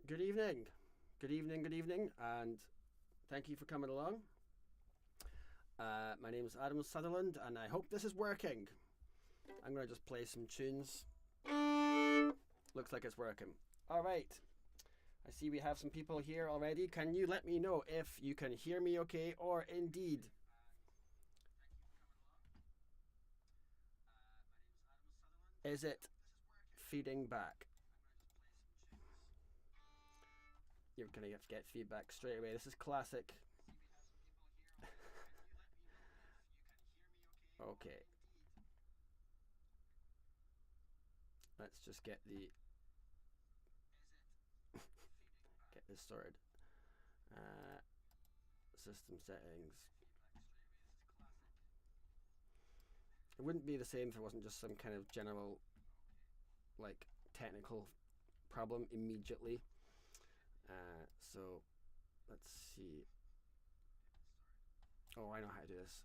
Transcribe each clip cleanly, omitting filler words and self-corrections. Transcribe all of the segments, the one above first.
Good evening. Good evening, good evening, and thank you for coming along. My name is Adam Sutherland, and I hope this is working. I'm going to just play some tunes. Looks like it's working. All right. I see we have some people here already. Can you let me know if you can hear me okay, or indeed is it feeding back? You're going to have to get feedback straight away. This is classic. Okay. Let's just get this sorted. System settings. It wouldn't be the same if it wasn't just some kind of general, like, technical problem immediately. So let's see. Oh, I know how to do this.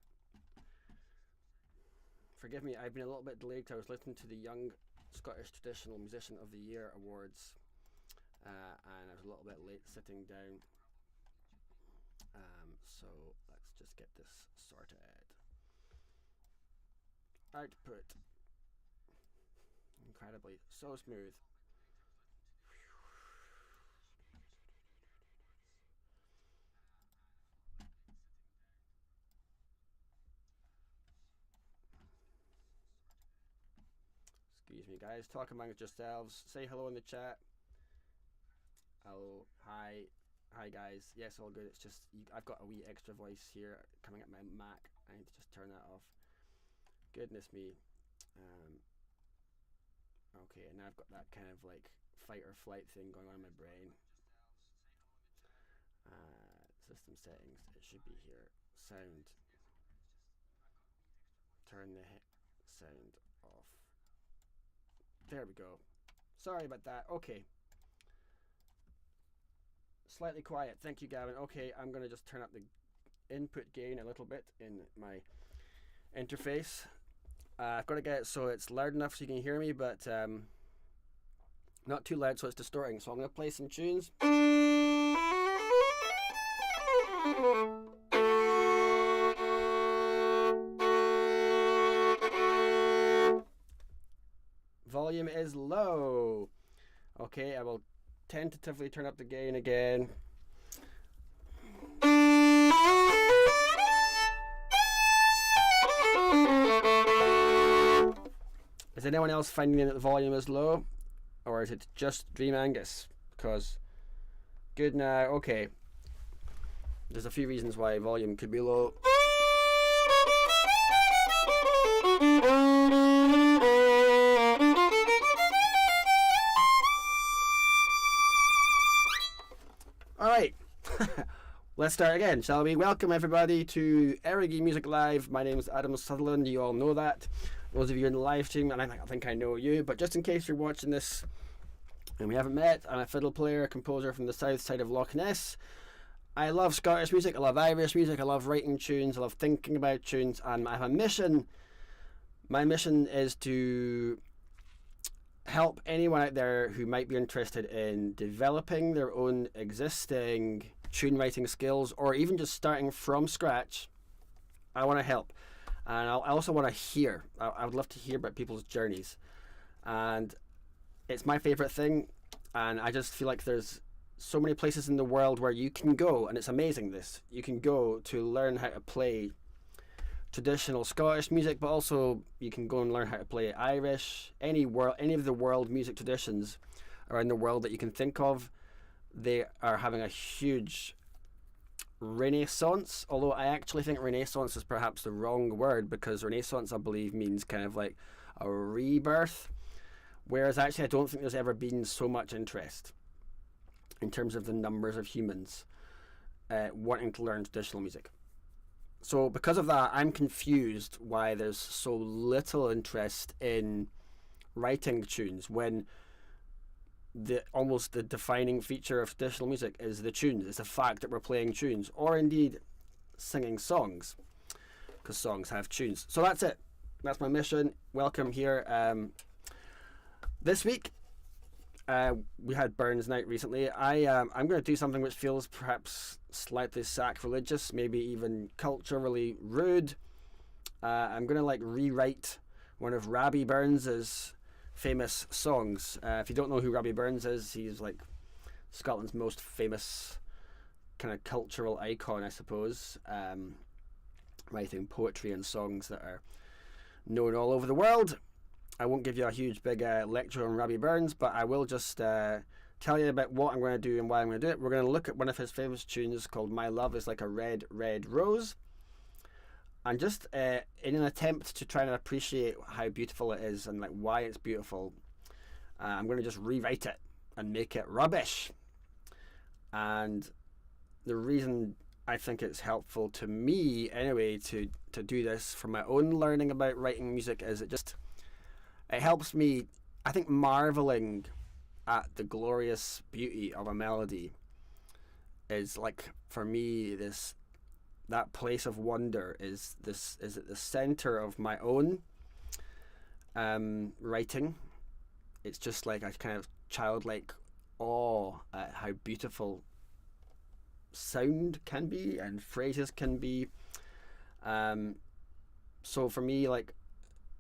Forgive me, I've been a little bit delayed because I was listening to the Young Scottish Traditional Musician of the Year Awards, and I was a little bit late sitting down. So let's just get this sorted. Output. Incredibly, so smooth. Excuse me, guys. Talk amongst yourselves. Say hello in the chat. Hello. Hi. Hi, guys. Yes, all good. It's just I've got a wee extra voice here coming at my Mac. I need to just turn that off. Goodness me. Okay, and now I've got that kind of like fight or flight thing going on in my brain. System settings. It should be here. Sound. Turn the sound off. There we go. Sorry about that. Okay. Slightly quiet. Thank you, Gavin. Okay, I'm going to just turn up the input gain a little bit in my interface. I've got to get it so it's loud enough so you can hear me, but not too loud so it's distorting. So I'm going to play some tunes. Volume is low. Okay, I will tentatively turn up the gain again. Is anyone else finding that the volume is low? Or is it just Dream Angus? Because good now. Okay. There's a few reasons why volume could be low. Alright, let's start again, shall we? Welcome everybody to Errogie Music Live. My name is Adam Sutherland, you all know that. Those of you in the live stream, and I think I know you, but just in case you're watching this and we haven't met, I'm a fiddle player, composer from the south side of Loch Ness. I love Scottish music, I love Irish music, I love writing tunes, I love thinking about tunes, and I have a mission. My mission is to help anyone out there who might be interested in developing their own existing tune writing skills, or even just starting from scratch. I want to help, and I also want to hear. I would love to hear about people's journeys, and it's my favorite thing. And I just feel like there's so many places in the world where you can go, and it's amazing. You can go to learn how to play traditional Scottish music, but also you can go and learn how to play Irish, any of the world music traditions around the world that you can think of. They are having a huge renaissance, although I actually think renaissance is perhaps the wrong word, because renaissance, I believe, means kind of like a rebirth, whereas actually I don't think there's ever been so much interest in terms of the numbers of humans wanting to learn traditional music. So because of that, I'm confused why there's so little interest in writing tunes, when almost the defining feature of traditional music is the tunes. It's the fact that we're playing tunes, or indeed singing songs, because songs have tunes. So that's it. That's my mission. Welcome here. This week we had Burns night recently. I'm going to do something which feels perhaps slightly sacrilegious, maybe even culturally rude. I'm going to like rewrite one of Rabbie Burns's famous songs. If you don't know who Rabbie Burns is, he's like Scotland's most famous kind of cultural icon, I suppose. Writing poetry and songs that are known all over the world. I won't give you a huge big lecture on Rabbie Burns, but I will just tell you about what I'm going to do and why I'm going to do it. We're going to look at one of his famous tunes called My Love is Like a Red, Red Rose. And just in an attempt to try and appreciate how beautiful it is and like why it's beautiful, I'm going to just rewrite it and make it rubbish. And the reason I think it's helpful to me anyway to do this for my own learning about writing music is it helps me, I think, marveling at the glorious beauty of a melody is like, for me, that place of wonder is at the center of my own writing. It's just like a kind of childlike awe at how beautiful sound can be and phrases can be. So for me, like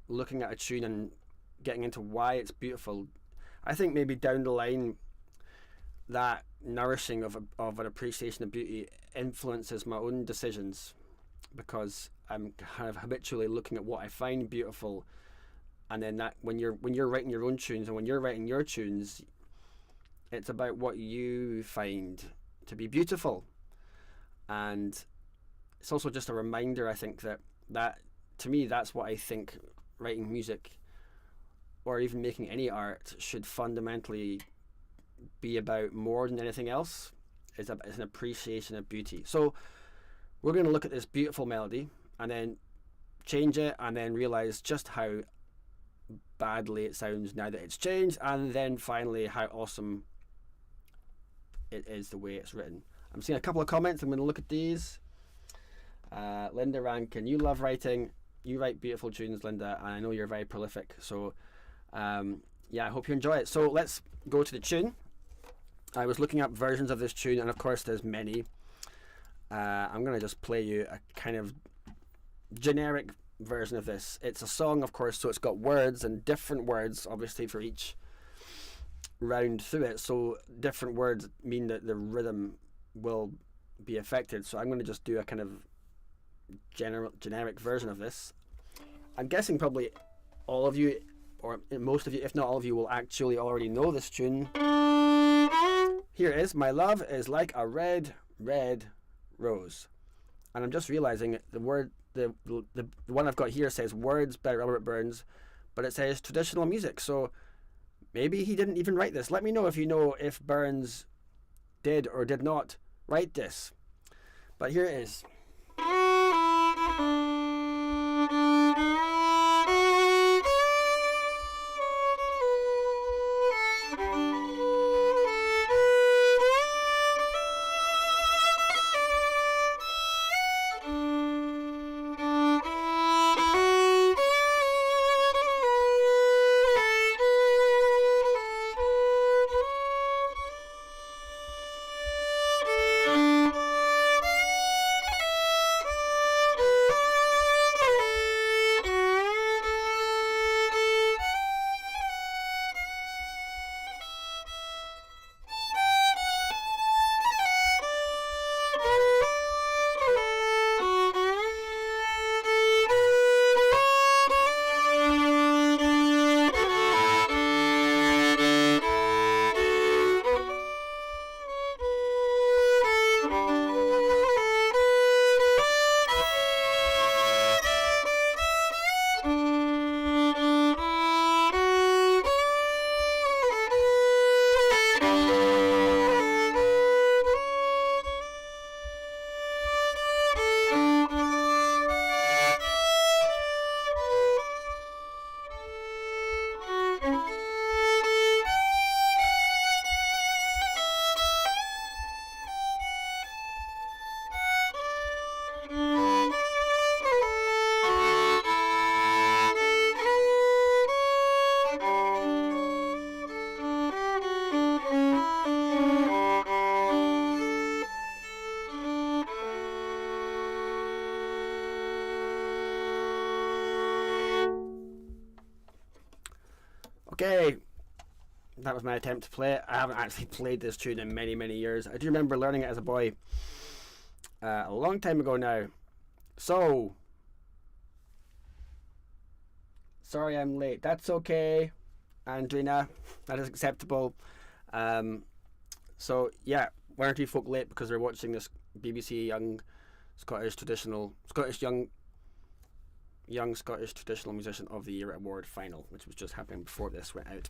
looking at a tune and getting into why it's beautiful, I think maybe down the line that nourishing of an appreciation of beauty influences my own decisions, because I'm kind of habitually looking at what I find beautiful, and then that when you're writing your own tunes and when you're writing your tunes, it's about what you find to be beautiful. And it's also just a reminder, I think, that to me, that's what I think writing music or even making any art should fundamentally be about more than anything else. It's an appreciation of beauty. So we're going to look at this beautiful melody and then change it and then realize just how badly it sounds now that it's changed, and then finally how awesome it is the way it's written. I'm seeing a couple of comments. I'm going to look at these. Linda Rankin, you love writing. You write beautiful tunes, Linda, and I know you're very prolific. So yeah, I hope you enjoy it. So let's go to the tune. I was looking up versions of this tune, and of course there's many. I'm going to just play you a kind of generic version of this. It's a song, of course, so it's got words and different words, obviously, for each round through it. So different words mean that the rhythm will be affected. So I'm going to just do a kind of generic version of this. I'm guessing probably all of you, or most of you, if not all of you, will actually already know this tune. Here it is. My love is like a red, red rose. And I'm just realizing the one I've got here says words by Rabbie Burns, but it says traditional music. So maybe he didn't even write this. Let me know if you know if Burns did or did not write this. But here it is. Okay, that was my attempt to play it. I haven't actually played this tune in many, many years. I do remember learning it as a boy a long time ago now. So, sorry I'm late. That's okay, Andrina. That is acceptable. So, yeah, one or two folk late because they're watching this BBC Young Scottish Traditional Young Scottish Traditional Musician of the Year Award final, which was just happening before this went out.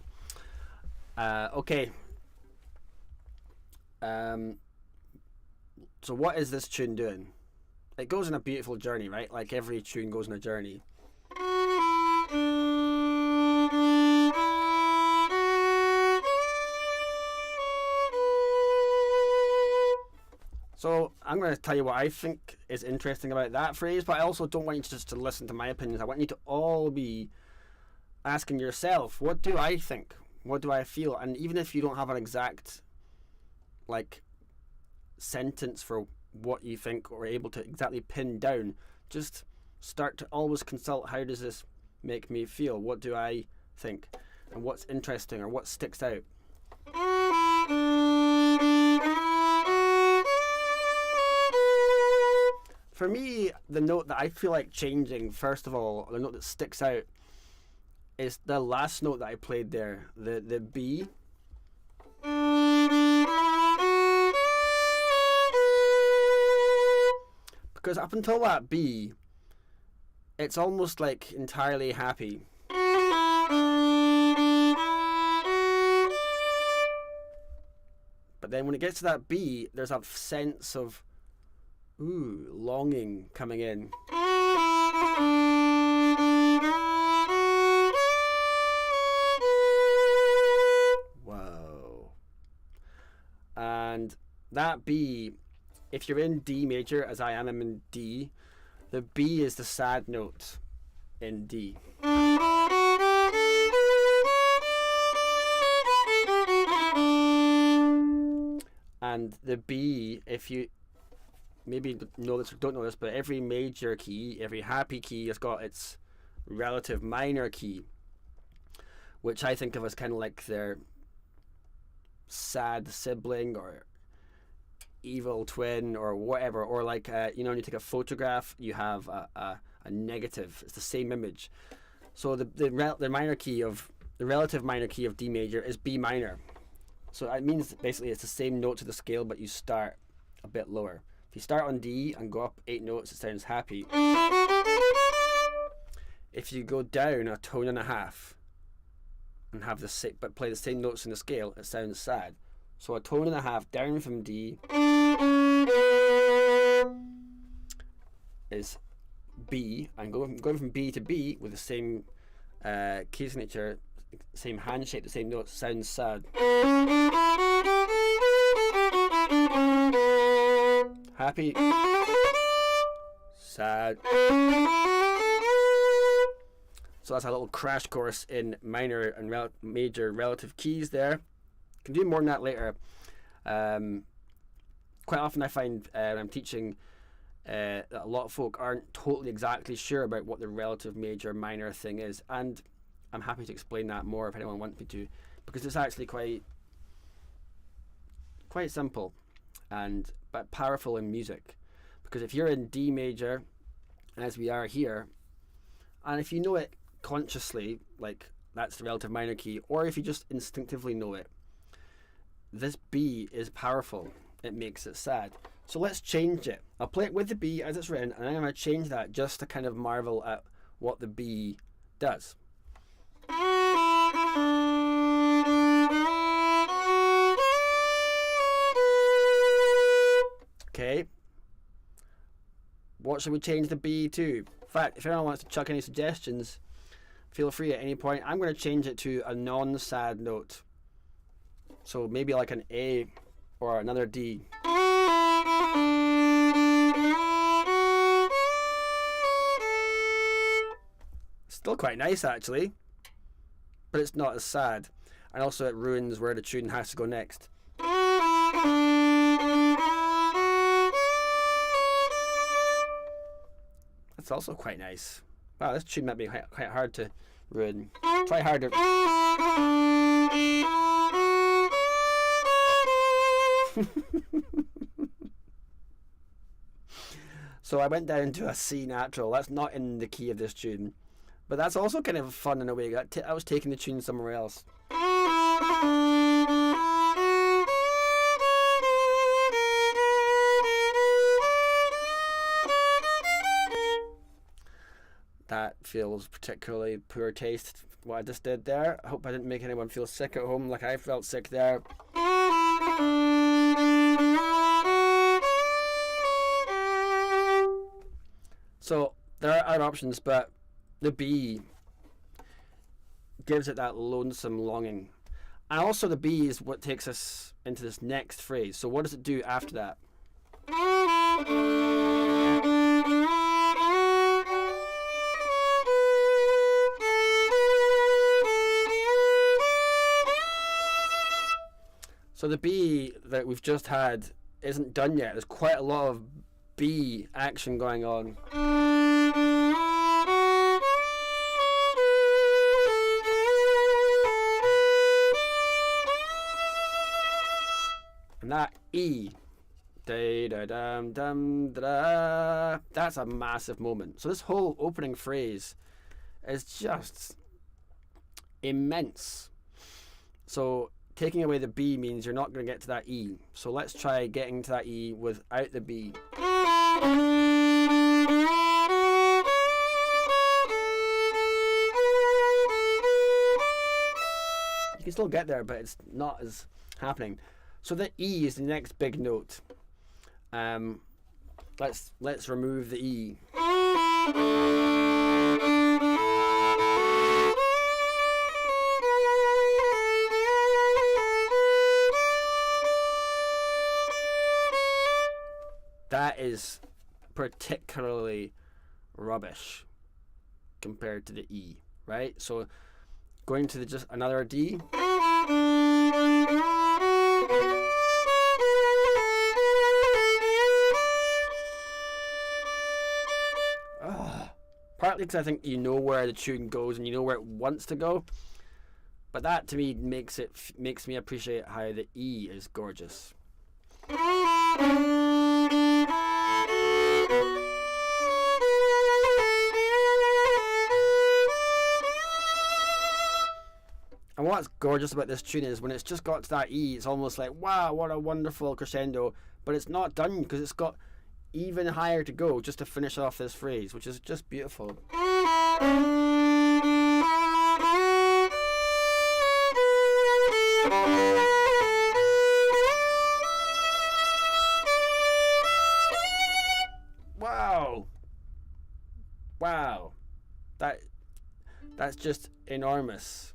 Okay. So what is this tune doing? It goes on a beautiful journey, right? Like every tune goes on a journey. So I'm going to tell you what I think is interesting about that phrase, but I also don't want you just to listen to my opinions. I want you to all be asking yourself, what do I think? What do I feel? And even if you don't have an exact like sentence for what you think or able to exactly pin down, just start to always consult, how does this make me feel? What do I think? And what's interesting or what sticks out? For me, the note that I feel like changing, first of all, the note that sticks out is the last note that I played there, the B. Because up until that B, it's almost like entirely happy. But then when it gets to that B, there's a sense of longing coming in. Whoa. And that B, if you're in D major, as I am, I'm in D, the B is the sad note in D. And the B, if you maybe know this or don't know this, but every major key, every happy key has got its relative minor key, which I think of as kind of like their sad sibling or evil twin or whatever, or like you know, when you take a photograph, you have a negative. It's the same image. So the minor key of the relative minor key of D major is B minor. So it means basically it's the same note to the scale, but you start a bit lower. If you start on D and go up 8 notes, it sounds happy. If you go down a tone and a half and have but play the same notes in the scale, it sounds sad. So a tone and a half down from D is B, and going from B to B with the same key signature, same hand shape, the same notes, sounds sad. Happy, sad. So that's a little crash course in minor and major relative keys there. Can do more than that later. Quite often I find when I'm teaching that a lot of folk aren't totally exactly sure about what the relative major minor thing is, and I'm happy to explain that more if anyone wants me to, because it's actually quite simple but powerful in music. Because if you're in D major, as we are here, and if you know it consciously, like that's the relative minor key, or if you just instinctively know it, this B is powerful. It makes it sad. So let's change it. I'll play it with the B as it's written, and I'm going to change that just to kind of marvel at what the B does. Okay. What should we change the B to? In fact, if anyone wants to chuck any suggestions, feel free at any point. I'm going to change it to a non-sad note. So maybe like an A or another D. Still quite nice actually, but it's not as sad. And also it ruins where the tune has to go next. That's also quite nice. Wow, this tune might be quite hard to ruin. Try harder. So I went down to a C natural. That's not in the key of this tune, but that's also kind of fun in a way. I was taking the tune somewhere else. That feels particularly poor taste, what I just did there. I hope I didn't make anyone feel sick at home like I felt sick there. So there are other options, but the B gives it that lonesome longing. And also the B is what takes us into this next phrase. So what does it do after that? So the B that we've just had isn't done yet. There's quite a lot of B action going on. And that E, that's a massive moment. So this whole opening phrase is just immense. So taking away the B means you're not going to get to that E. So let's try getting to that E without the B. You can still get there, but it's not as happening. So the E is the next big note. Let's remove the E. That is particularly rubbish compared to the E, right? So going to just another D. Partly because I think you know where the tune goes and you know where it wants to go, but that to me makes me appreciate how the E is gorgeous. And what's gorgeous about this tune is when it's just got to that E, it's almost like, wow, what a wonderful crescendo, but it's not done because it's got even higher to go just to finish off this phrase, which is just beautiful. Wow, that's just enormous.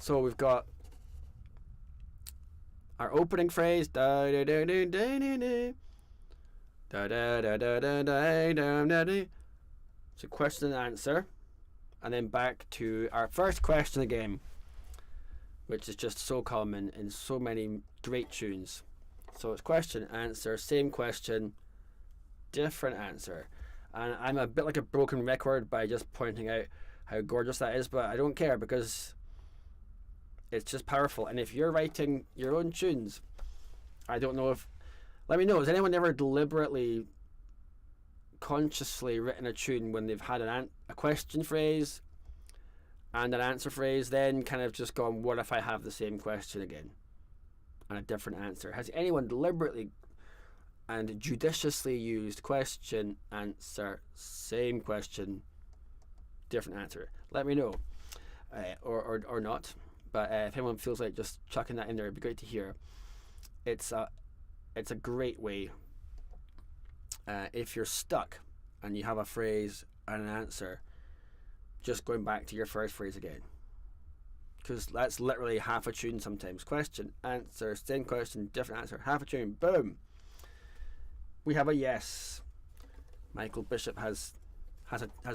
So we've got our opening phrase, da da da da da da da da da da da da da da da. So question and answer, and then back to our first question again, which is just so common in so many great tunes. So it's question, answer, same question, different answer. And I'm a bit like a broken record by just pointing out how gorgeous that is, but I don't care because it's just powerful. And if you're writing your own tunes, I don't know if, let me know, has anyone ever deliberately, consciously written a tune when they've had a question phrase and an answer phrase, then kind of just gone, what if I have the same question again and a different answer? Has anyone deliberately and judiciously used question, answer, same question, different answer? Let me know, or not. But if anyone feels like just chucking that in there, it'd be great to hear. It's a great way. If you're stuck and you have a phrase and an answer, just going back to your first phrase again, because that's literally half a tune sometimes. Question, answer, same question, different answer, half a tune, boom. We have a yes. Michael Bishop has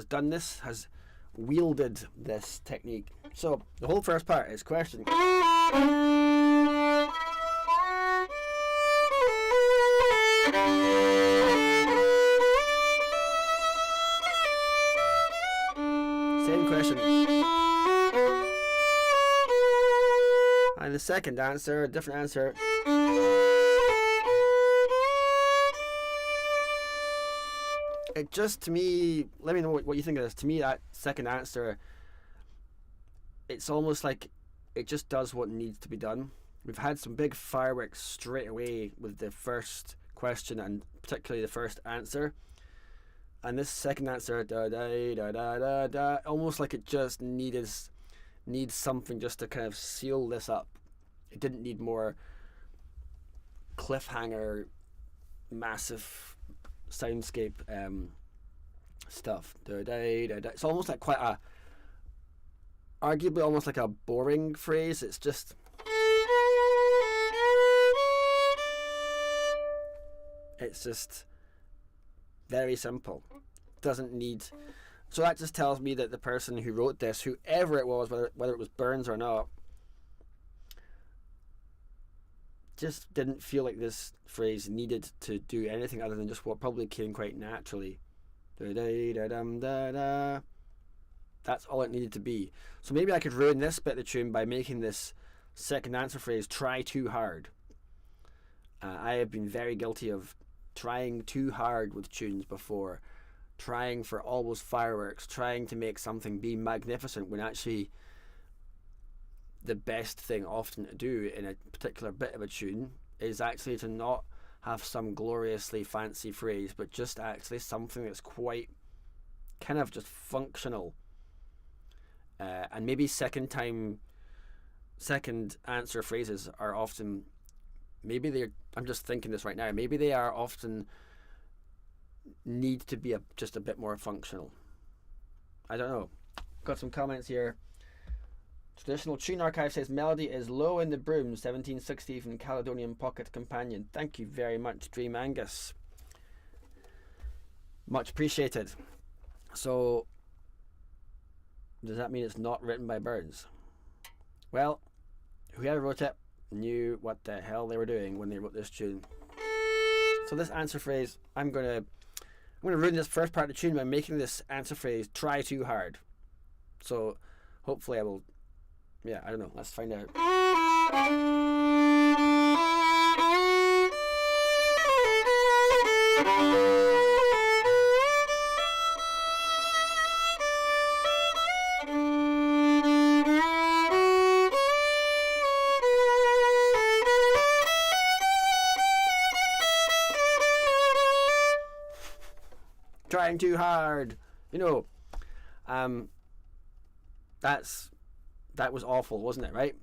done this, has wielded this technique. So the whole first part is question. Same question. And the second answer, different answer. It just, to me, let me know what you think of this. To me, that second answer, it's almost like it just does what needs to be done. We've had some big fireworks straight away with the first question and particularly the first answer. And this second answer, da da da da da da, almost like it just needs something just to kind of seal this up. It didn't need more cliffhanger, massive soundscape stuff. Da da da da. It's almost like arguably almost like a boring phrase. It's just. It's just very simple. Doesn't need. So that just tells me that the person who wrote this, whoever it was, whether it was Burns or not, just didn't feel like this phrase needed to do anything other than just what probably came quite naturally. Da-da-da-dum-da-da. That's all it needed to be. So maybe I could ruin this bit of the tune by making this second answer phrase try too hard. I have been very guilty of trying too hard with tunes before, trying for almost fireworks, trying to make something be magnificent when actually the best thing often to do in a particular bit of a tune is actually to not have some gloriously fancy phrase, but just actually something that's quite kind of just functional. And maybe second answer phrases are often, I'm just thinking this right now, maybe they are often need to be just a bit more functional. I don't know. Got some comments here. Traditional Tune Archive says melody is Low in the Broom, 1760 from Caledonian Pocket Companion. Thank you very much, Dream Angus. Much appreciated. So, does that mean it's not written by Burns? Well, whoever wrote it knew what the hell they were doing when they wrote this tune. So this answer phrase, I'm gonna ruin this first part of the tune by making this answer phrase try too hard. So hopefully I will. Yeah, I don't know. Let's find out. Trying too hard, that was awful, wasn't it? Right?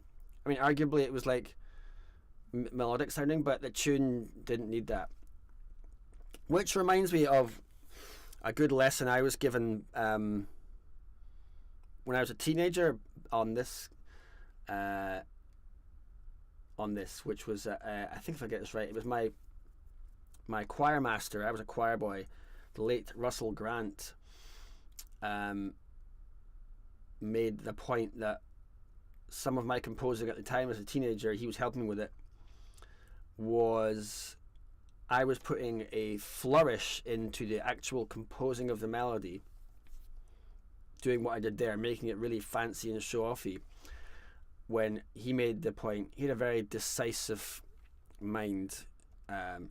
I mean, arguably it was like melodic sounding, but the tune didn't need that. Which reminds me of a good lesson I was given when I was a teenager on this, which was I think if I get this right, it was my choir master. I was a choir boy. The late Russell Grant made the point that some of my composing at the time as a teenager, he was helping me with it, was I was putting a flourish into the actual composing of the melody, doing what I did there, making it really fancy and show-offy, when he made the point. He had a very decisive mind, and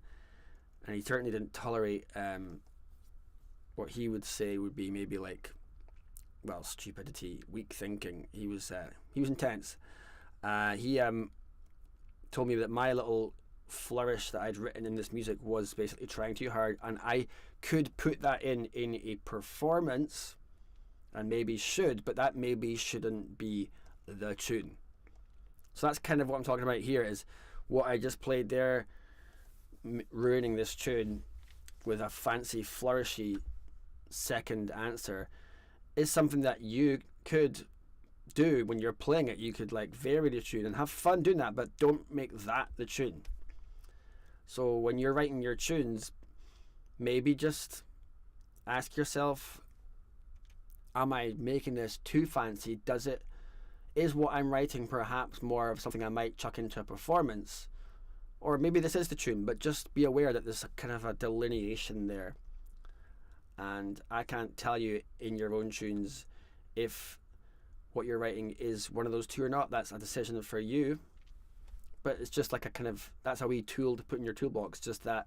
he certainly didn't tolerate what he would say would be maybe like, well, stupidity, weak thinking. He was intense. He told me that my little flourish that I'd written in this music was basically trying too hard, and I could put that in a performance, and maybe should, but that maybe shouldn't be the tune. So that's kind of what I'm talking about here, is what I just played there, ruining this tune with a fancy flourishy second answer, is something that you could do when you're playing it. You could like vary the tune and have fun doing that, but don't make that the tune. So when you're writing your tunes, maybe just ask yourself am I making this too fancy? Is what I'm writing perhaps more of something I might chuck into a performance? Or maybe this is the tune, but just be aware that there's a kind of a delineation there. And I can't tell you in your own tunes if what you're writing is one of those two or not. That's a decision for you. But it's just like a kind of, that's a wee tool to put in your toolbox, just that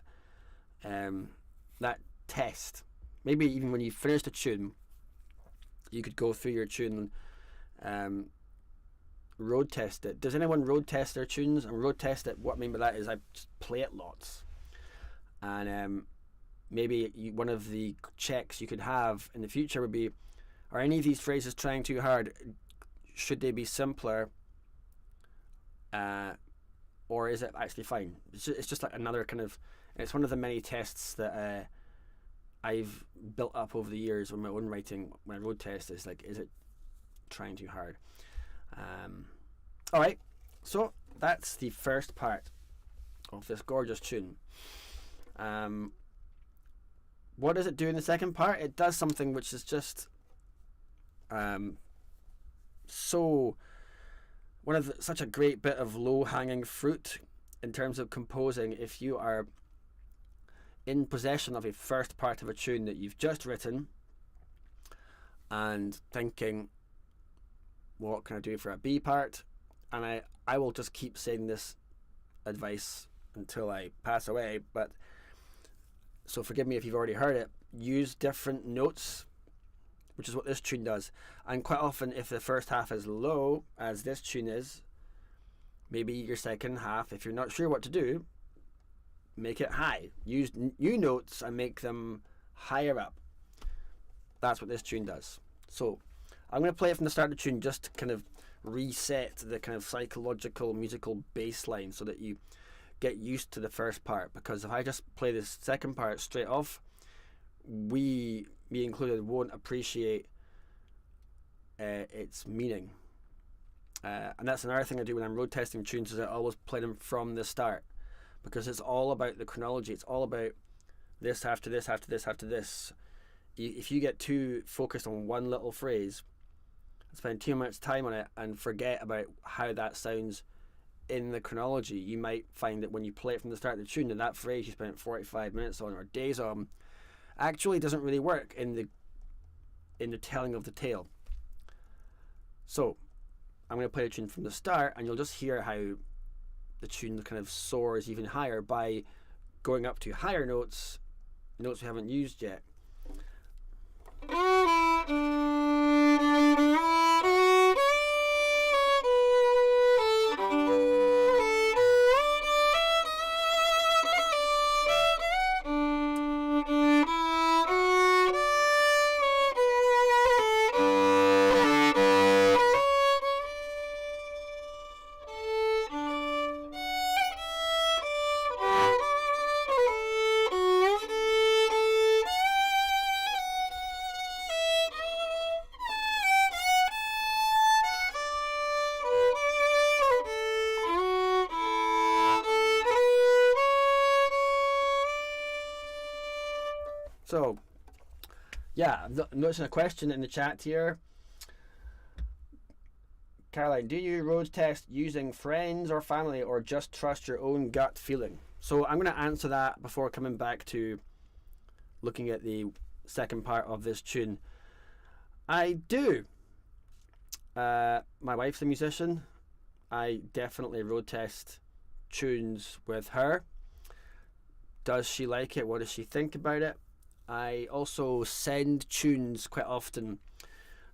that test. Maybe even when you finish the tune, you could go through your tune, road test it. Does anyone road test their tunes? And road test it, what I mean by that is I just play it lots. And maybe one of the checks you could have in the future would be, are any of these phrases trying too hard? Should they be simpler? Or is it actually fine? It's just like another kind of, it's one of the many tests that I've built up over the years with my own writing. My road test is like, is it trying too hard? Alright, so that's the first part of this gorgeous tune. What does it do in the second part? It does something which is just such a great bit of low-hanging fruit in terms of composing. If you are in possession of a first part of a tune that you've just written and thinking, what can I do for a B part? And I will just keep saying this advice until I pass away, but so forgive me if you've already heard it. Use different notes, which is what this tune does. And quite often, if the first half is low, as this tune is, maybe your second half, if you're not sure what to do, make it high. Use new notes and make them higher up. That's what this tune does. So I'm going to play it from the start of the tune just to kind of reset the kind of psychological musical baseline so that you get used to the first part, because if I just play this second part straight off, me included, won't appreciate its meaning. And that's another thing I do when I'm road testing tunes, is I always play them from the start, because it's all about the chronology. It's all about this after this after this after this. If you get too focused on one little phrase, spend too much time on it and forget about how that sounds in the chronology, you might find that when you play it from the start of the tune, that phrase you spent 45 minutes on or days on actually doesn't really work in the telling of the tale. So I'm going to play the tune from the start, and you'll just hear how the tune kind of soars even higher by going up to higher notes we haven't used yet. So, yeah, I'm noticing a question in the chat here. Caroline, do you road test using friends or family, or just trust your own gut feeling? So I'm going to answer that before coming back to looking at the second part of this tune. I do. My wife's a musician. I definitely road test tunes with her. Does she like it? What does she think about it? I also send tunes quite often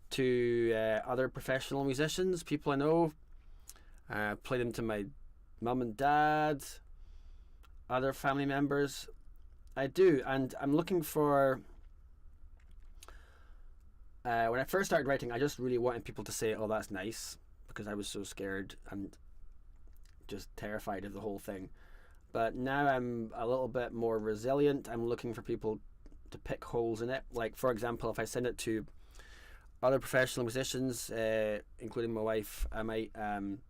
to other professional musicians, people I know. Play them to my mum and dad, other family members. I do, and I'm looking for... when I first started writing, I just really wanted people to say, oh, that's nice, because I was so scared and just terrified of the whole thing. But now I'm a little bit more resilient. I'm looking for people to pick holes in it. Like, for example, if I send it to other professional musicians, including my wife, I might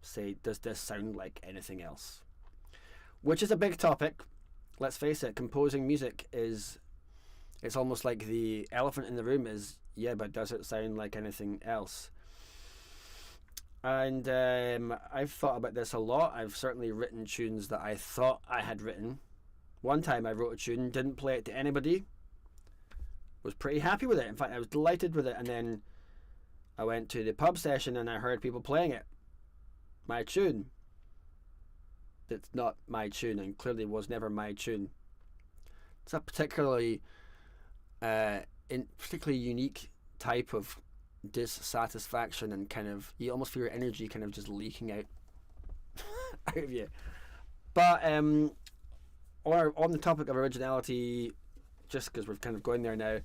say, does this sound like anything else? Which is a big topic. Let's face it, composing music it's almost like the elephant in the room is yeah, but does it sound like anything else? And I've thought about this a lot. I've certainly written tunes that I thought I had written. One time I wrote a tune, didn't play it to anybody, was pretty happy with it. In fact, I was delighted with it. And then I went to the pub session and I heard people playing it. My tune. It's not my tune, and clearly was never my tune. It's a particularly unique type of dissatisfaction, and kind of you almost feel your energy kind of just leaking out out of you. But on the topic of originality, just because we're kind of going there now,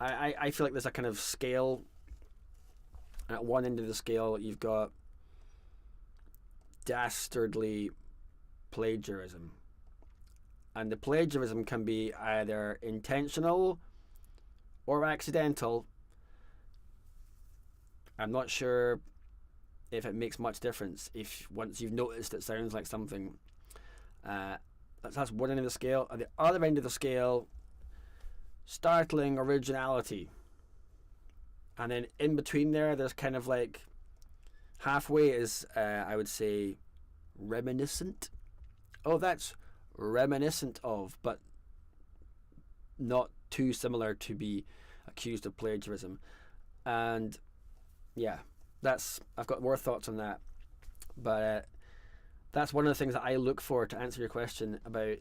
I feel like there's a kind of scale. At one end of the scale, you've got dastardly plagiarism, and the plagiarism can be either intentional or accidental. I'm not sure if it makes much difference if once you've noticed it sounds like something. That's one end of the scale. At the other end of the scale, startling originality, and then in between there's kind of like halfway is I would say reminiscent. Oh, that's reminiscent of, but not too similar to be accused of plagiarism. And yeah, I've got more thoughts on that, but that's one of the things that I look for to answer your question about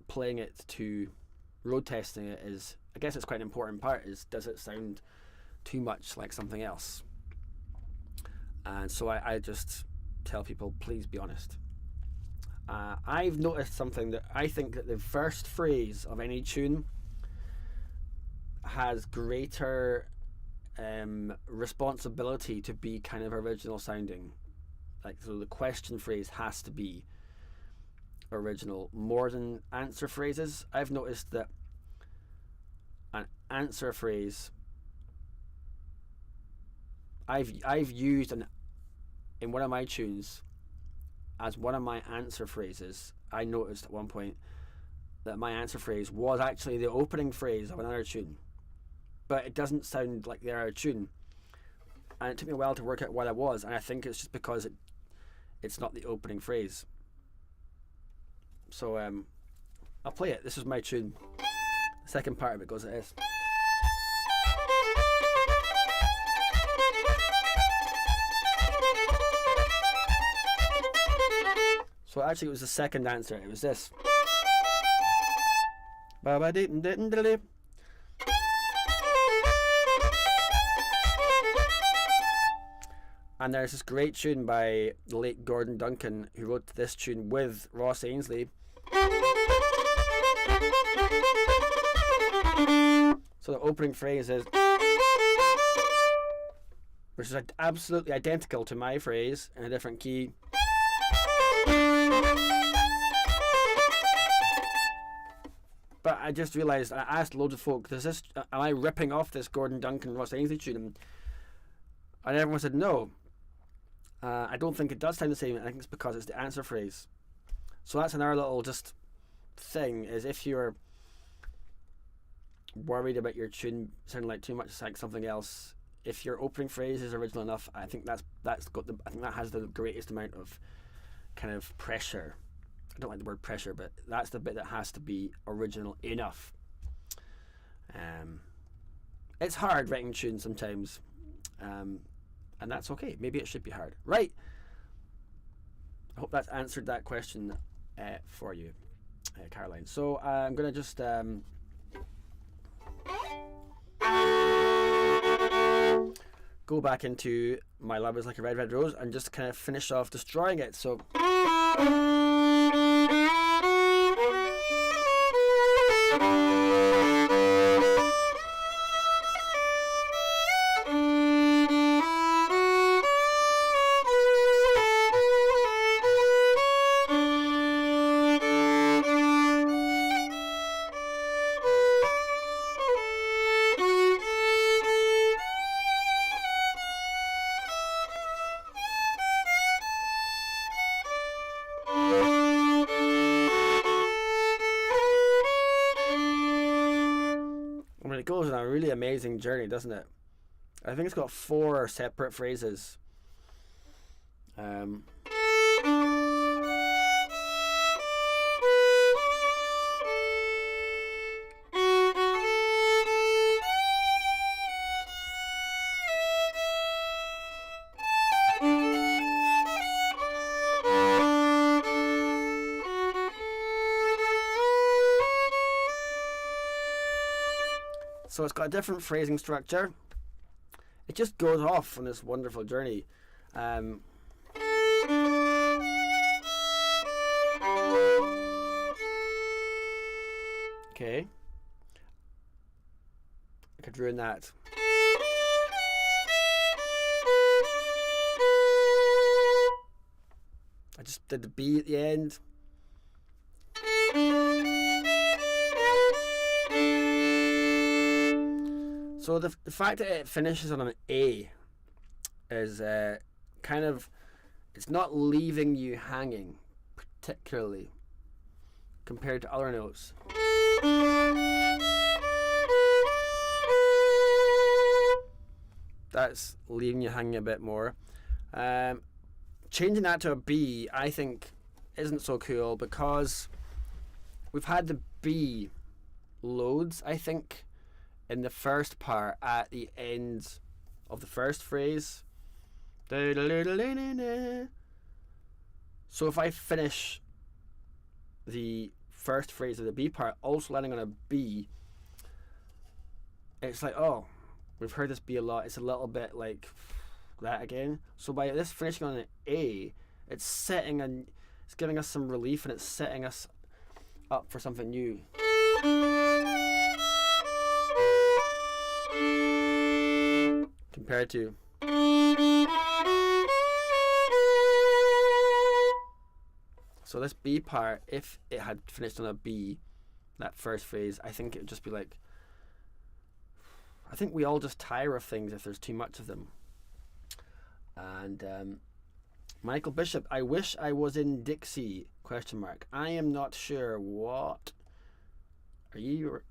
playing it to road testing it. Is, I guess it's quite an important part, is does it sound too much like something else? And so I just tell people, please be honest. I've noticed something, that I think that the first phrase of any tune has greater responsibility to be kind of original sounding. Like, so the question phrase has to be original more than answer phrases. I've noticed that an answer phrase I've used in one of my tunes as one of my answer phrases. I noticed at one point that my answer phrase was actually the opening phrase of another tune, but it doesn't sound like the other tune, and it took me a while to work out what it was, and I think it's just because it's not the opening phrase. So I'll play it. This is my tune. The second part of it goes like this. So actually it was the second answer. It was this. And there's this great tune by the late Gordon Duncan, who wrote this tune with Ross Ainsley. So the opening phrase is, which is absolutely identical to my phrase in a different key. But I just realised, I asked loads of folk, am I ripping off this Gordon Duncan Ross Ainsley tune? And everyone said no. I don't think it does sound the same. I think it's because it's the answer phrase. So that's another little just thing, is if you're worried about your tune sounding like too much like something else, if your opening phrase is original enough, I think that has the greatest amount of kind of pressure. I don't like the word pressure, but that's the bit that has to be original enough. It's hard writing tunes sometimes, and that's okay. Maybe it should be hard. Right. I hope that's answered that question for you, Caroline. So I'm going to just go back into My Love Is Like a Red, Red Rose and just kind of finish off destroying it. So really amazing journey, doesn't it? I think it's got 4 separate phrases. So it's got a different phrasing structure. It just goes off on this wonderful journey. Okay. I could ruin that. I just did the B at the end. So the fact that it finishes on an A is kind of, it's not leaving you hanging particularly compared to other notes. That's leaving you hanging a bit more. Changing that to a B, I think, isn't so cool because we've had the B loads, I think, in the first part at the end of the first phrase. So if I finish the first phrase of the B part also landing on a B, it's like, oh, we've heard this B a lot, it's a little bit like that again. So by this finishing on an A, it's giving us some relief, and it's setting us up for something new. Compared to so this B part, if it had finished on a B, that first phrase, I think it would just be like, I think we all just tire of things if there's too much of them. And Michael Bishop, I wish I was in Dixie, ? I am not sure. What are you?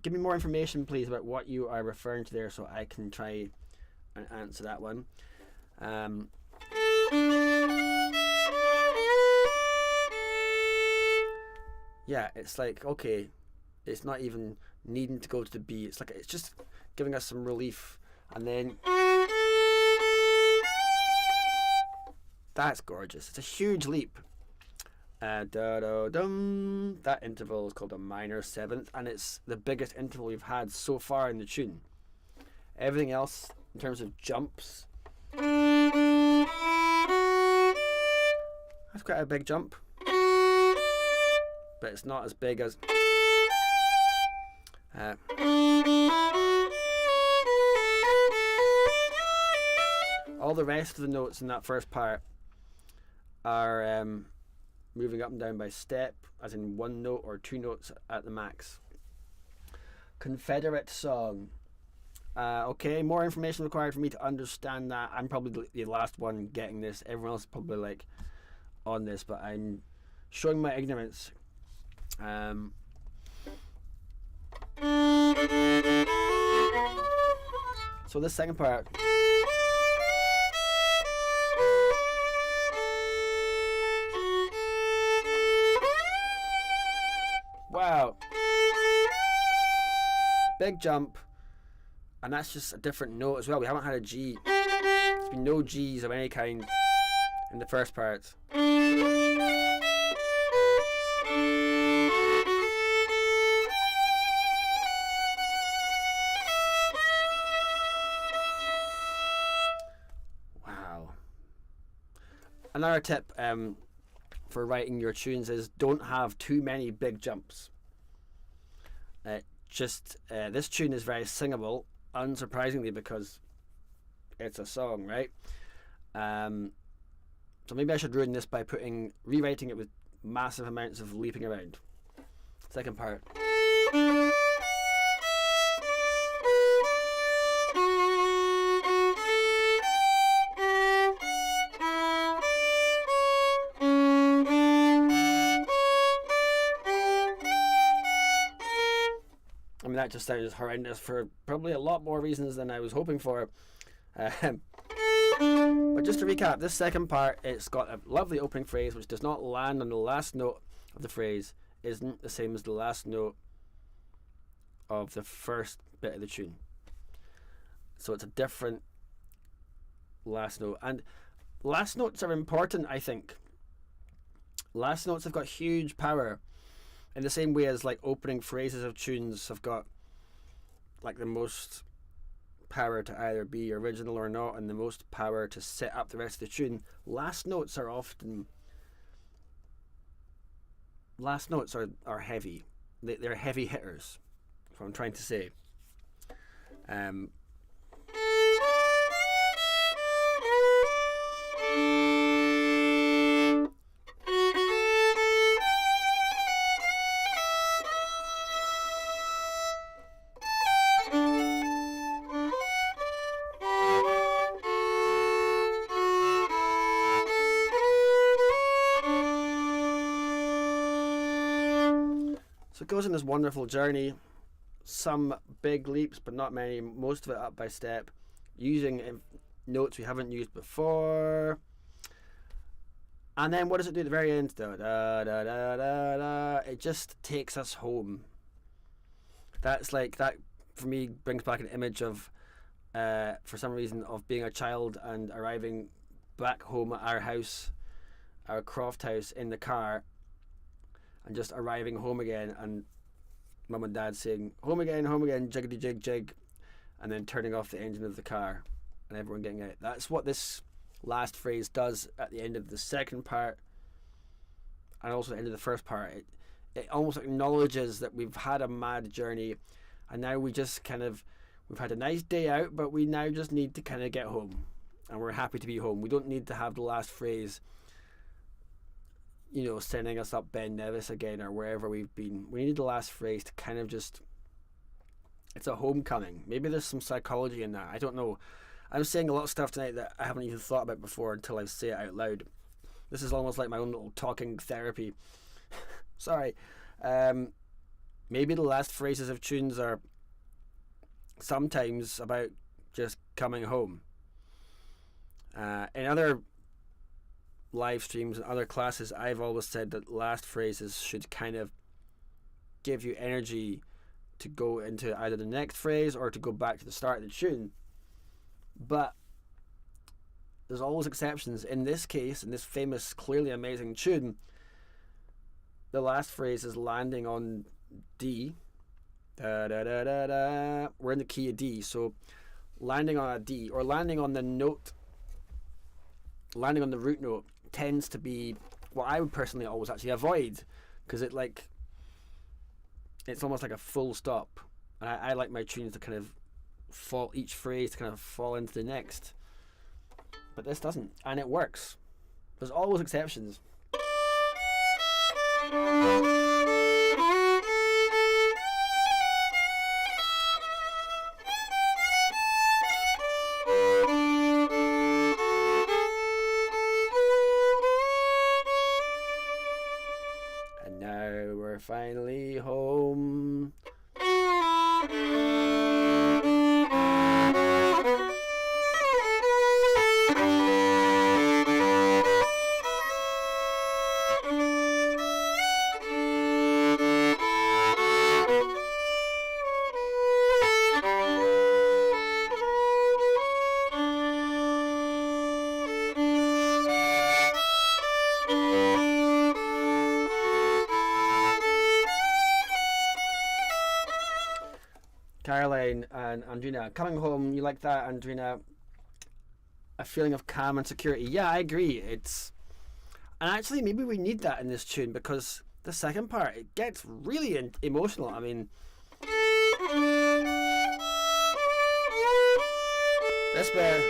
Give me more information, please, about what you are referring to there, so I can try and answer that one. Yeah, it's like, okay, it's not even needing to go to the B. It's like, it's just giving us some relief, and then that's gorgeous. It's a huge leap. That interval is called a minor seventh, and it's the biggest interval we've had so far in the tune. Everything else in terms of jumps, that's quite a big jump, but it's not as big as all the rest of the notes in that first part are moving up and down by step, as in 1 note or 2 notes at the max. Confederate song. Okay, more information required for me to understand that. I'm probably the last one getting this. Everyone else is probably like on this, but I'm showing my ignorance. So this second part. Wow. Big jump. And that's just a different note as well. We haven't had a G. There's been no G's of any kind in the first part. Wow. Another tip for writing your tunes is don't have too many big jumps. This tune is very singable, unsurprisingly, because it's a song, right? So maybe I should ruin this by rewriting it with massive amounts of leaping around. Second part. that just sounds horrendous for probably a lot more reasons than I was hoping for. But just to recap, this second part, it's got a lovely opening phrase which does not land on the last note of the phrase, isn't the same as the last note of the first bit of the tune. So it's a different last note. And last notes are important, I think. Last notes have got huge power in the same way as like opening phrases of tunes have got like the most power to either be original or not, and the most power to set up the rest of the tune. Last notes are heavy. They're heavy hitters. That's what I'm trying to say. So it goes on this wonderful journey, some big leaps but not many, most of it up by step, using notes we haven't used before. And then what does it do at the very end? Da, da, da, da, da, da. It just takes us home. That's like, that for me brings back an image of, for some reason, of being a child and arriving back home at our house, our Croft house, in the car, and just arriving home again, and mum and dad saying home again, jiggity jig jig, and then turning off the engine of the car and everyone getting out. That's what this last phrase does at the end of the second part, and also the end of the first part. It almost acknowledges that we've had a mad journey, and now we've had a nice day out, but we now just need to kind of get home, and we're happy to be home. We don't need to have the last phrase, sending us up Ben Nevis again or wherever we've been. We need the last phrase to kind of just, it's a homecoming. Maybe there's some psychology in that. I don't know. I'm saying a lot of stuff tonight that I haven't even thought about before until I say it out loud. This is almost like my own little talking therapy. Sorry. Maybe the last phrases of tunes are sometimes about just coming home. In other live streams and other classes, I've always said that last phrases should kind of give you energy to go into either the next phrase or to go back to the start of the tune. But there's always exceptions. In this case, in this famous, clearly amazing tune, the last phrase is landing on D. Da, da, da, da, da. We're in the key of D, so landing on a D, or landing on the note, landing on the root note, tends to be what I would personally always actually avoid, because it's almost like a full stop, and I like my tunes to kind of fall, each phrase to kind of fall into the next, but this doesn't, and it works. There's always exceptions. Finally home. Caroline and Andrina, coming home, you like that, Andrina? A feeling of calm and security. Yeah, I agree. And actually maybe we need that in this tune, because the second part, it gets really emotional. I mean, this bit,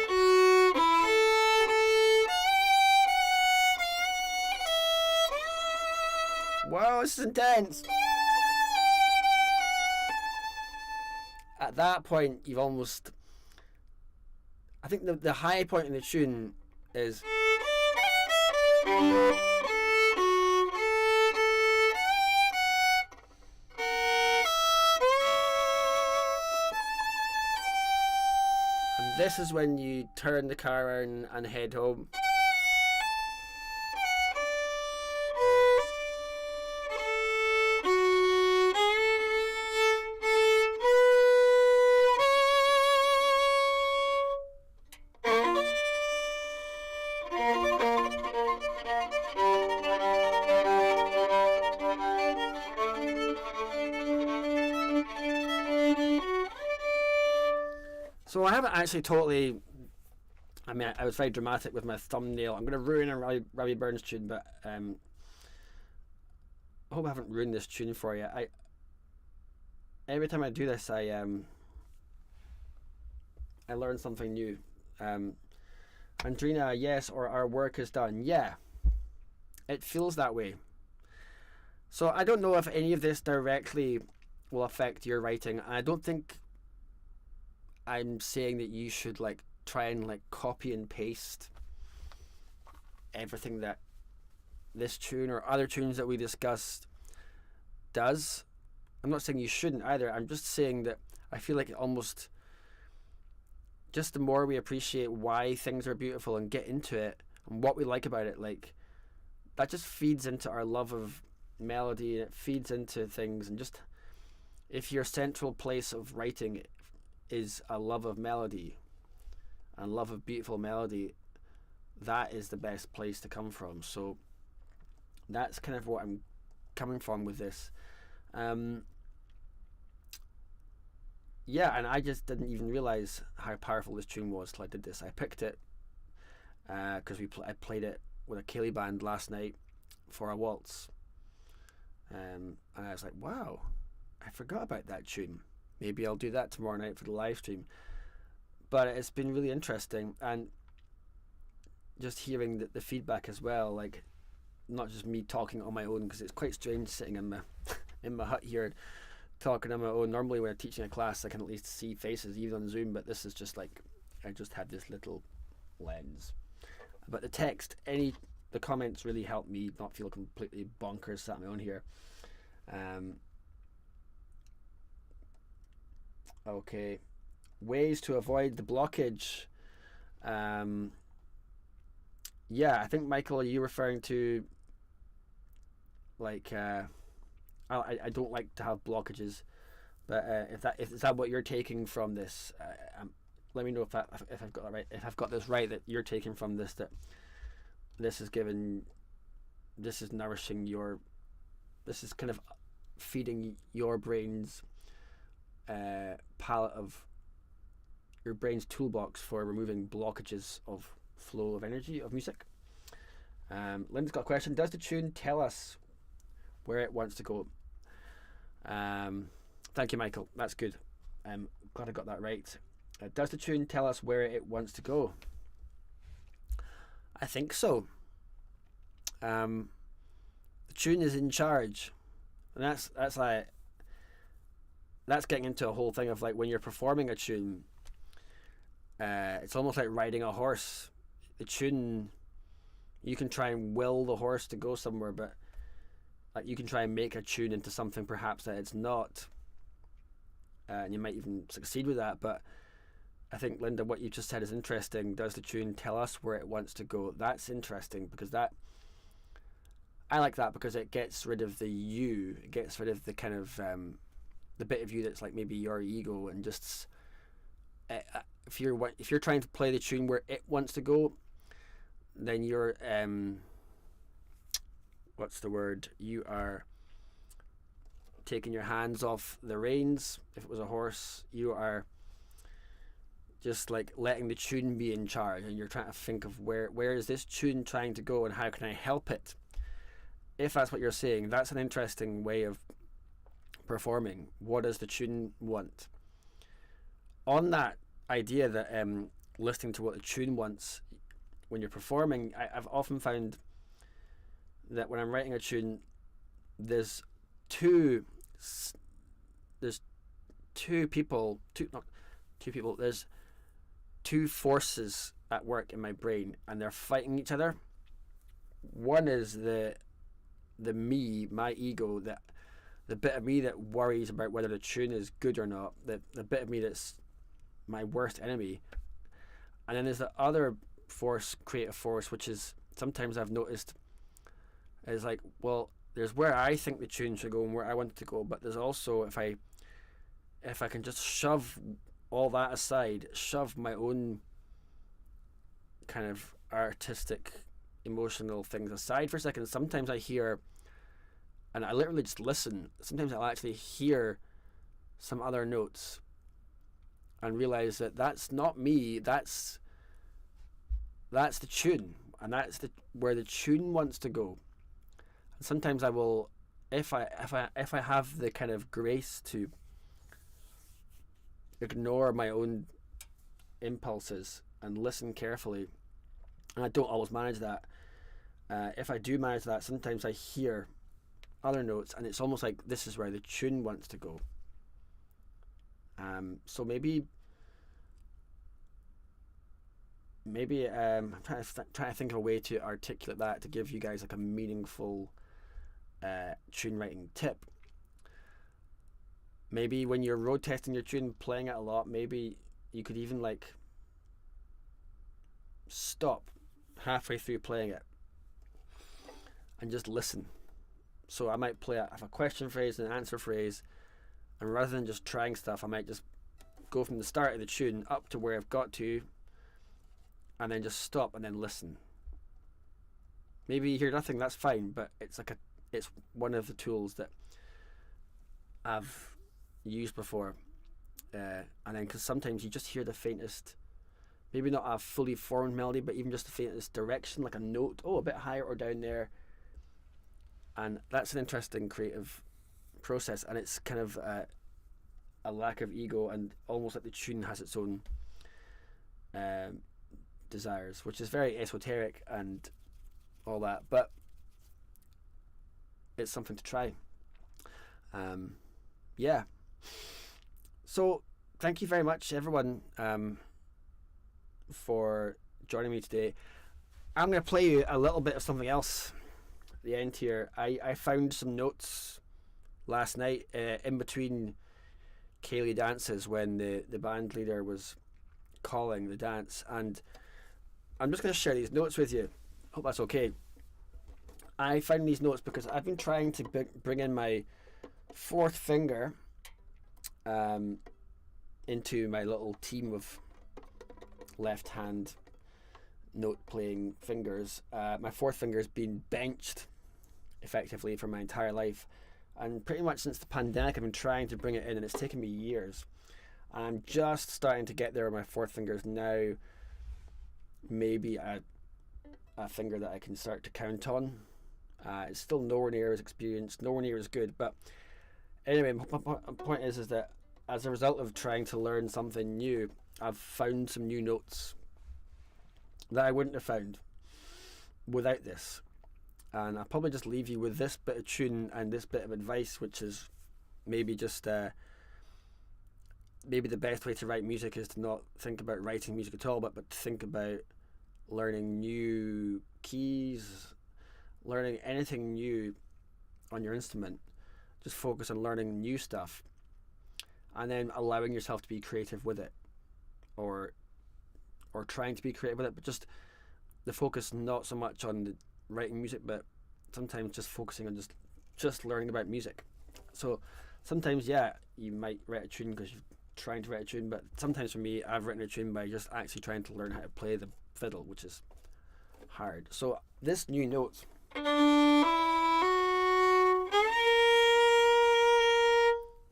wow, this is intense. At that point, you've almost, I think the high point in the tune is, this is when you turn the car around and head home. So I haven't actually totally, I mean, I was very dramatic with my thumbnail. I'm going to ruin a Rabbie Burns tune, but I hope I haven't ruined this tune for you. Every time I do this, I learn something new. Andrina, yes, or our work is done. Yeah, it feels that way. So I don't know if any of this directly will affect your writing. I don't think I'm saying that you should like try and like copy and paste everything that this tune or other tunes that we discussed does. I'm not saying you shouldn't either. I'm just saying that I feel like it almost, just the more we appreciate why things are beautiful and get into it and what we like about it, like that just feeds into our love of melody, and it feeds into things. And just if your central place of writing is a love of melody and love of beautiful melody, that is the best place to come from. So that's kind of what I'm coming from with this. Yeah, and I just didn't even realize how powerful this tune was till I did this. I picked it because I played it with a Ceilidh band last night for a waltz, and I was like, wow, I forgot about that tune. Maybe I'll do that tomorrow night for the live stream. But it's been really interesting, and just hearing the feedback as well, like not just me talking on my own, because it's quite strange sitting in my hut here talking on my own. Normally when I'm teaching a class I can at least see faces even on Zoom, but this is just like I just have this little lens. But the text, the comments really helped me not feel completely bonkers sat on my own here. Okay, ways to avoid the blockage. Yeah, I think, Michael, are you referring to like I don't like to have blockages, but if is that what you're taking from this, let me know if I've got that right. If I've got this right, that you're taking from this that this is nourishing this is kind of feeding your brain's palette of your brain's toolbox for removing blockages of flow of energy of music. Lynn's got a question. Does the tune tell us where it wants to go? Thank you, Michael. That's good. Glad I got that right. Does the tune tell us where it wants to go? I think so. The tune is in charge, and that's getting into a whole thing of like when you're performing a tune, it's almost like riding a horse. The tune, you can try and will the horse to go somewhere, but like you can try and make a tune into something perhaps that it's not, and you might even succeed with that. But I think, Linda, what you just said is interesting. Does the tune tell us where it wants to go? That's interesting, because I like that, because it gets rid of the you. It gets rid of the kind of the bit of you that's like maybe your ego, and just if you're trying to play the tune where it wants to go, then you're what's the word? You are taking your hands off the reins. If it was a horse, you are just like letting the tune be in charge, and you're trying to think of where is this tune trying to go, and how can I help it? If that's what you're saying, that's an interesting way of performing. What does the tune want? On that idea that listening to what the tune wants when you're performing, I've often found that when I'm writing a tune, there's two forces at work in my brain, and they're fighting each other. One is the me, my ego, that the bit of me that worries about whether the tune is good or not, the bit of me that's my worst enemy, And then there's the other force, creative force, which is sometimes I've noticed is like, well, there's where I think the tune should go and where I want it to go, but there's also if I can just shove all that aside, shove my own kind of artistic, emotional things aside for a second, sometimes I hear, and I literally just listen, sometimes I'll actually hear some other notes and realize that that's not me, that's the tune, and that's where the tune wants to go. And sometimes I will, if I have the kind of grace to ignore my own impulses and listen carefully, and I don't always manage that. If I do manage that, sometimes I hear other notes, and it's almost like this is where the tune wants to go. So maybe I'm trying to think of a way to articulate that to give you guys like a meaningful tune writing tip. Maybe when you're road testing your tune, playing it a lot, maybe you could even like stop halfway through playing it and just listen. So I might play a question phrase and an answer phrase, and rather than just trying stuff, I might just go from the start of the tune up to where I've got to, and then just stop and then listen. Maybe you hear nothing, that's fine, but it's one of the tools that I've used before. And then because sometimes you just hear the faintest, maybe not a fully formed melody, but even just the faintest direction, like a note, a bit higher or down there. And that's an interesting creative process, and it's kind of a lack of ego, and almost like the tune has its own desires, which is very esoteric and all that, but it's something to try. Yeah. So thank you very much, everyone, for joining me today. I'm going to play you a little bit of something else at the end here. I found some notes last night in between Ceilidh dances when the band leader was calling the dance, and I'm just going to share these notes with you. Hope that's okay. I found these notes because I've been trying to bring in my fourth finger into my little team of left hand note playing fingers. My fourth finger has been benched effectively for my entire life, and pretty much since the pandemic I've been trying to bring it in, and it's taken me years. I'm just starting to get there with my fourth fingers now. Maybe a finger that I can start to count on. It's still nowhere near as experienced, nowhere near as good, but anyway, my point is that as a result of trying to learn something new, I've found some new notes that I wouldn't have found without this. And I'll probably just leave you with this bit of tune and this bit of advice, which is maybe just maybe the best way to write music is to not think about writing music at all, but think about learning new keys, learning anything new on your instrument. Just focus on learning new stuff, and then allowing yourself to be creative with it, or trying to be creative with it, but just the focus not so much on the writing music, but sometimes just focusing on just learning about music. So sometimes, yeah, you might write a tune because you're trying to write a tune, but sometimes for me, I've written a tune by just actually trying to learn how to play the fiddle, which is hard. So this new note,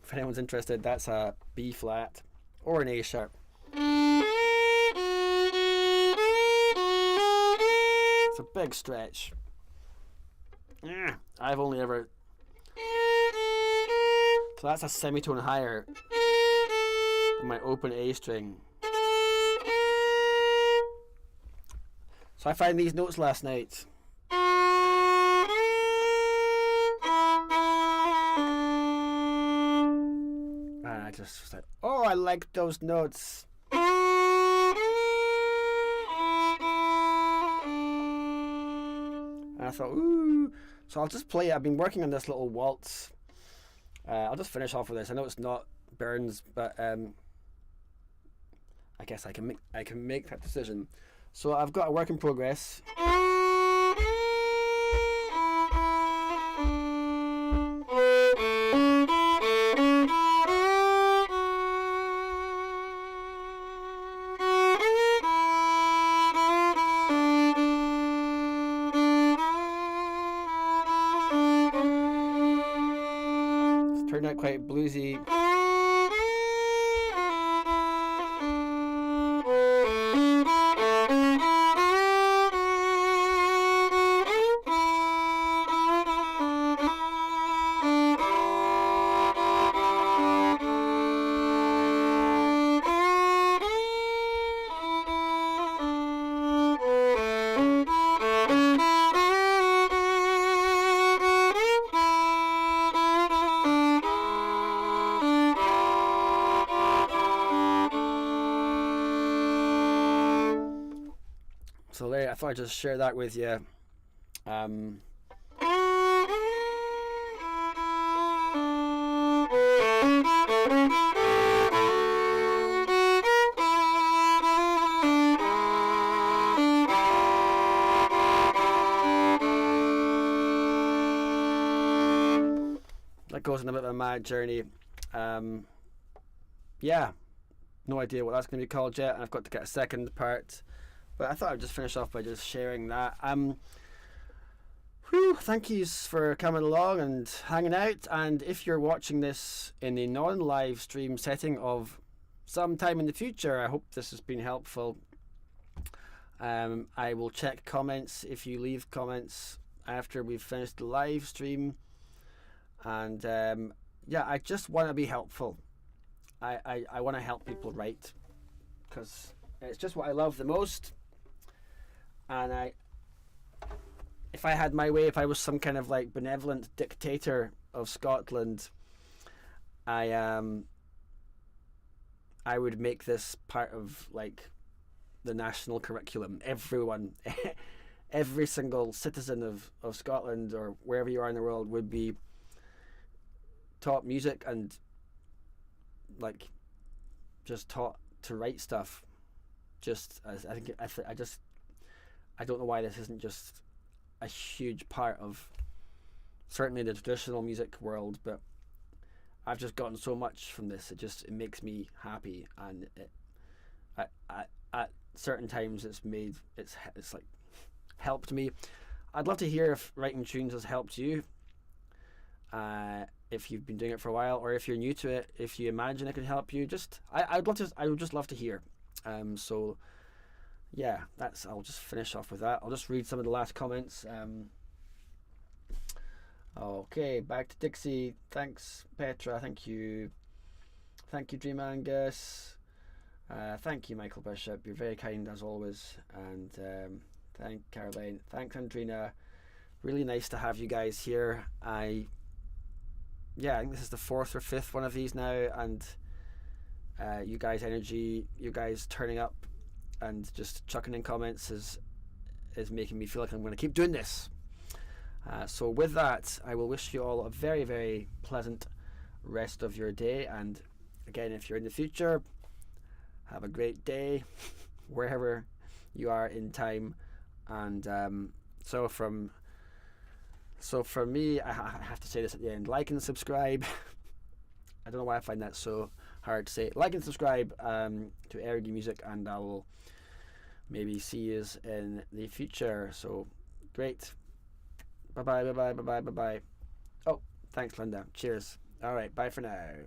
if anyone's interested, that's a B flat or an A sharp. It's a big stretch. I've only ever, so that's a semitone higher than my open A string. So I found these notes last night. And I just was like, oh, I like those notes. And I thought, ooh. So I'll just play it. I've been working on this little waltz. I'll just finish off with this. I know it's not Burns, but I guess I can make that decision. So I've got a work in progress. It's turned out quite bluesy. So there, I thought I'd just share that with you. That goes on a bit of a mad journey. Yeah, no idea what that's going to be called yet, and I've got to get a second part. But I thought I'd just finish off by just sharing that. Thank yous for coming along and hanging out. And if you're watching this in a non-live stream setting of some time in the future, I hope this has been helpful. I will check comments if you leave comments after we've finished the live stream. And yeah, I just want to be helpful. I want to help people write, because it's just what I love the most. And if I had my way, if I was some kind of like benevolent dictator of Scotland, I would make this part of like the national curriculum. Everyone, every single citizen of Scotland or wherever you are in the world would be taught music and like just taught to write stuff. Just as I don't know why this isn't just a huge part of certainly the traditional music world, but I've just gotten so much from this. It makes me happy, and at certain times it's like helped me. I'd love to hear if writing tunes has helped you. If you've been doing it for a while, or if you're new to it, if you imagine it can help you, I would just love to hear. So yeah, I'll just finish off with that. I'll just read some of the last comments. Okay, back to Dixie. Thanks, Petra. Thank you, Dream Angus. Thank you, Michael Bishop. You're very kind as always. And thank Caroline. Thanks, Andrina. Really nice to have you guys here. I think this is the 4th or 5th one of these now, and you guys' energy, you guys turning up and just chucking in comments is making me feel like I'm going to keep doing this. So with that, I will wish you all a very, very pleasant rest of your day. And again, if you're in the future, have a great day wherever you are in time. And so from me, I have to say this at the end: like and subscribe. I don't know why I find that so hard to say. Like and subscribe to Errogie Music, and I will maybe see you in the future. So great. Bye bye. Oh, thanks, Linda. Cheers. All right, bye for now.